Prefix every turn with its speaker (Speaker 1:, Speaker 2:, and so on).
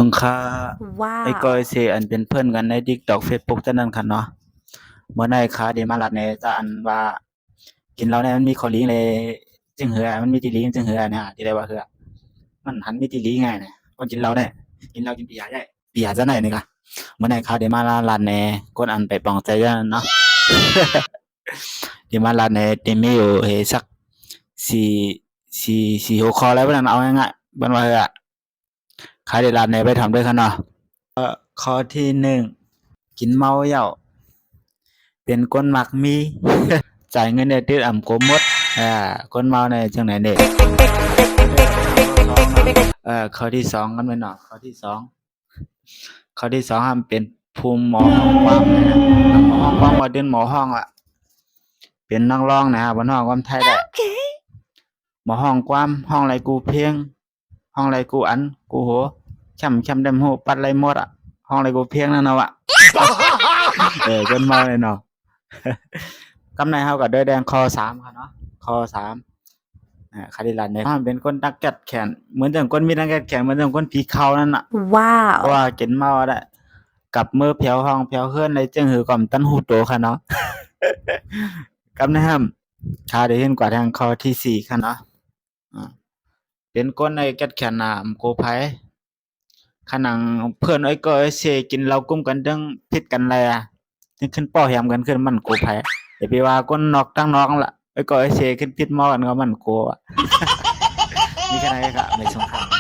Speaker 1: มึงค่าไอ้ก้อย
Speaker 2: Wow.
Speaker 1: เซอันเป็นเพื่อนกันใน TikTok Facebook จั่นั้นคันเนาะเมื่อไหร่ค่าได้มาลัดในจะอันว่ากินเหล้าเนี่ยมันมีข้อลี้เลยจึงเหือมันมีติลีจึงเหือเนี่ยที่ได้ว่าเหือมันหันมีติลีไงเนี่ยคนกินเหล้าได้กินเหล้ากินเบียร์ได้เบียร์จะไหนนี่กะเมื่อไหร่ค่าได้มาลัดในคนอันไปปองใจจั่นั้นเนาะ ที่มาลัดในเต็มมีอยู่สักสี่4 6ข้อแล้วเพิ่นเอาง่ายๆเพิ่นว่าเหือค่าได้ลัดในไปทำด้วยคันเนาะ ข้อที่1กินเมาเหล้าเป็นคนมักมี จ่ายเงินได้ติดอำกมหมดอาคนเมานี่จั่งใดนี่ข้อที่2กันแม่นเนาะข้อที่ 2ห้ามเป็นผู้หมอห้องความนะครับหมอห้องความบ่เป็นหมอห้องอะเป็นนักร้องนะครับบ่ร้องความไทยได้หมอห้องความห้องไรกูเพลงห้องไรกูอันกูโหช้ำๆดำโหปัดไรหมดอะห้องไรกูเพลงนั่นเนาะอะ คนเมาเลยเนาะ กำในเฮาก็เด้อแดงข้อ3ค่ะเนาะข้อ3คาดิลันเนี่ยเป็นคนนักแก็ดแขนเหมือนจังคนมีนักแก็ดแขนเหมือนจังคนผีเข้านั่นน่ะเพราะ
Speaker 2: Wow.
Speaker 1: ว่ากินเมาได้กับมือแผ่วห้องแผ่วเฮือนได้จึงหือก่อมตันหูโตค่ะเนาะ กำในห้ำถ้าได้เห็นกว่าทางข้อที่4ค่ะเนาะอาเป็นคนไอ้แก็ดแขนน่ะโกไผคะหนังเพื่อนไอ้ก้อยไอ้เสกินเหล้ากุมกันจั่งผิดกันแลจึงขึ้นป้อแหมกันขึ้นมันโกไผอย่าไปว่าคนนอกทั้งนอกนั่นล่ะไอ้ก้อยไอ้เสขึ้นผิดหม้อกันก็มันโกอะ มีแค่นั้นเองครับในสงคราม